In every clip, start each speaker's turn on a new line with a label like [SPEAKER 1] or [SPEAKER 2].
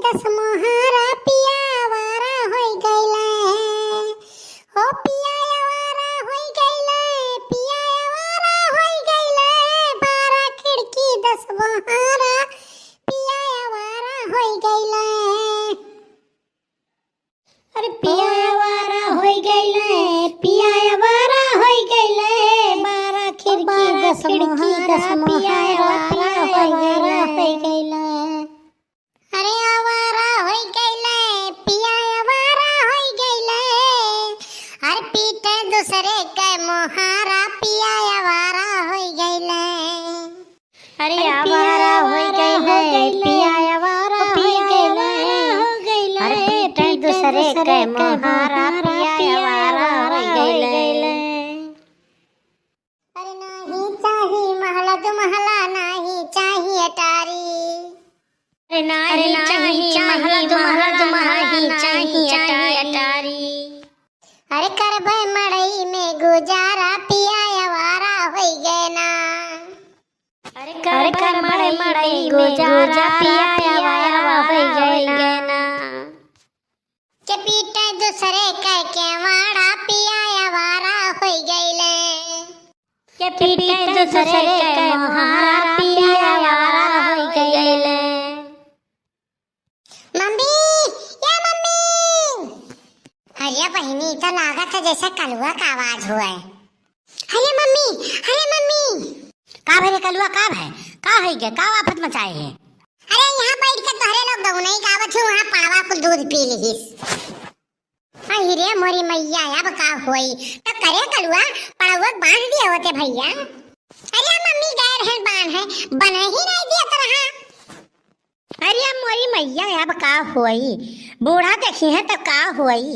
[SPEAKER 1] दस मोहारा पिया आवारा होई गइले हो पिया आवारा होई गइले पिया आवारा होई गइले बारह खिड़की दस मोहारा पिया आवारा होई गइले। अरे पिया आवारा होई गइले पिया आवारा होई गइले बारह खिड़की दस मोहारा पिया आवारा होई गइले। अरे आवारा होई गइले पिया आवारा होई गइले अरे पीटे दूसरे के मोहारा पिया आवारा होई गइले। अरे आवारा होई गइले पिया आवारा होई गइले अरे पीटे दूसरे के मोहारा पिया आवारा होई गइले। अरे नहीं चाही महला दो महला नहीं चाही अटारी अरे नहीं महला दो महला चाही अटारी। अरे करबे मड़ई में गुजारा पिया आवारा होई गए ना अरे कर मड़ई में गुजारा पिया आवारा होई गए ना के पीटे दूसरे के वाड़ा पिया आवारा होई गइले के पीटे दूसरे के मोहारा पिया आवारा होई गइले। मम्मी या मम्मी अरे बहनी तो लागत है जैसे कलुआ का आवाज हुआ है। अरे मम्मी का भरे कलुआ का है गे का आफत मचाए है। अरे यहाँ बैठ के तोहरे लोग दऊ नहीं गावत हूँ वहाँ पावा कुल दूध पी लीस। अरे मोरी मैया अब का होई तो करे कलुआ पड़वा बांध दिया होते भैया। अरे मम्मी गैर है बांध है बने ही नहीं दिया तो रहा। अरे मोरी मैया अब का होई बूढ़ा देखी है तो का होई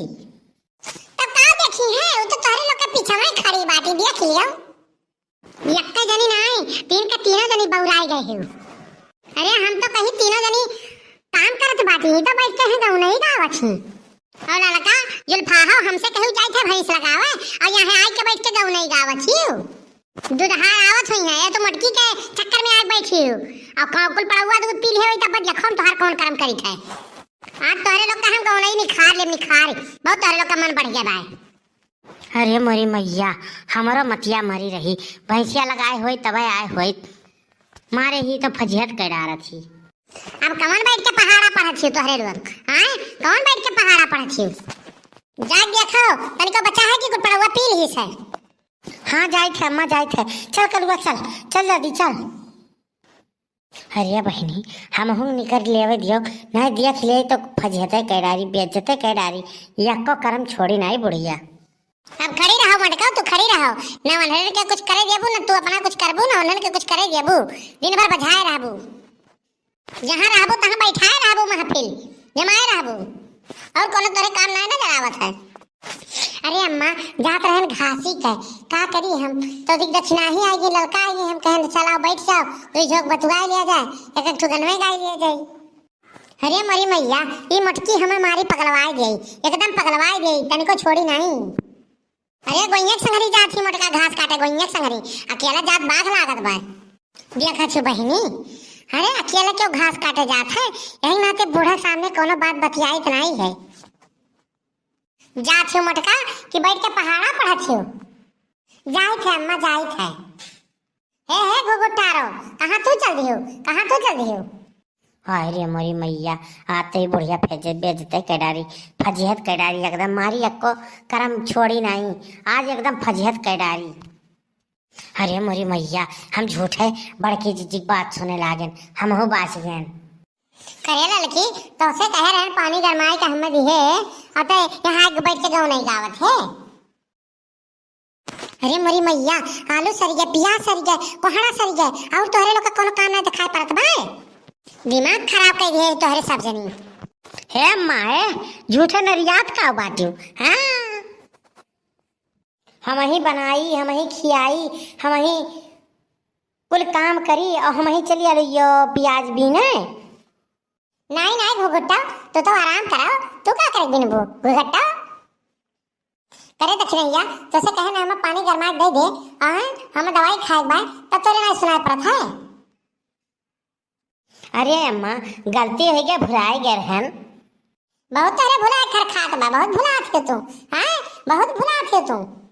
[SPEAKER 1] तब का देखी है वो तो तोहरे लोग के पीछे में खड़ी बाटी देख लियो यक्का जनी नहीं तीनों जनी बौराई गए हो। अरे हम तो कहीं तीनों जनी काम करत बाटी ही तो बैठते हैं गाँव नहीं गावत ही और लड़का जुल्फा हो हमसे कहू जाए थे भैंस लगावे और यहाँ आके बैठ के गाँव नहीं गावत ही दूधहार आवत हुई है तो मटकी के चक्कर में आके बैठी हो और कुल पड़वा दूध पी ले तब देखो तोहर कौन कर्म करी थे। आज तोहरे लोग का हम गाँव नहीं निखार बहुत तोहरे लोग का मन बढ़ गया भाई। अरे मोरी मैया हमारा मतिया मरी रही भैंसिया लगाए हुई तब आए हुई मारे ही तो फजियत करा थी। अब कौन बैठ के पहाड़ा पढ़त छी तोहरे लोग हां कौन बैठ के पहाड़ा पढ़त छी जाग देखो तनिको बच्चा है कि कुछ पड़वा पी ली है। हां जाई थे अम्मा जाई थे चल कलुआ चल जल्दी चल। अरे बहनी हम निकर लेवे दियो नहीं देख ले तो फजियते कैडारी बेइज्जते कैडारी यक्को कर्म छोड़ी नहीं बुढ़िया। अब खड़ी रहो मटका तू खड़ी रहो ना उन्हें के कुछ करे देबू ना तू अपना कुछ करबू ना उन्हें के कुछ करे देबू दिन भर बजाए रहबू जहाँ रहबू तहाँ बैठाए रहबू महफिल जमाए रहबू और कोनो तोरे काम नहीं ना जरावत है। अरे अम्मा जात रहन घासी के का करी हम तो दिख दक्षिणा ही आएगी लड़का आएगी हम कहें चलाओ बैठ जाओ तो झोंक बतुआई लिया जाए एक ठुगन में गाय लिया जाए। अरे मरी मैया ये मटकी हमें मारी पगलवाई गई एकदम पगलवाई गई तनिको छोड़ी नहीं। अरे गोइया संगरी जात ही मटका घास काटे गोइया संगरी अकेला जात बाघ लागत बा देखा छु बहनी। अरे अकेला क्यों घास काटे जात है यही नाते बूढ़ा सामने कोनो बात बतियाई तो नहीं है जात हो मटका कि बैठ के पहाड़ा पढ़त हो जाई थे अम्मा जाई थे हे गुगुटारो कहाँ तू चल दी हो। अरे मोरी मैया आते ही बुढ़िया फेजे बेजते कैडारी फजियत कैडारी एकदम मारी अक्को करम छोड़ी नहीं आज एकदम फजियत कैडारी। अरे मोरी मैया हम झूठे बड़की जीजी बात सुने लागन हम हो बास गए करे लड़की तो से कह रहे पानी गरमाए के हमें दिए अते यहाँ बैठ के गाँव नहीं गावत है। अरे मोरी मैया आलू सरी गए प्याज सरी गए कोहड़ा सरी गए और तोहरे लोग का कोनो काम नहीं दिखाई पड़त बा दिमाग खराब कर दिए तोहरे सब जनी हे माए झूठे नरियात का बाटू हाँ हम ही बनाई हम ही खियाई हम ही कुल काम करी और हम ही चली अलियो प्याज भी नहीं घुघुट्टा तो आराम कराओ तू क्या करे दिन घुघुट्टा करे दक्षिणैया तो से कहे ना हम पानी गरमा दे दे और हम दवाई खाए बा तब तोरे नहीं सुनाई पड़त है। अरे अम्मा गलती हो गया, भुलाए गए रहन। बहुत तारे भुलाए खर खात बा, बहुत भुला थे तू। हाँ बहुत भुला थे तू।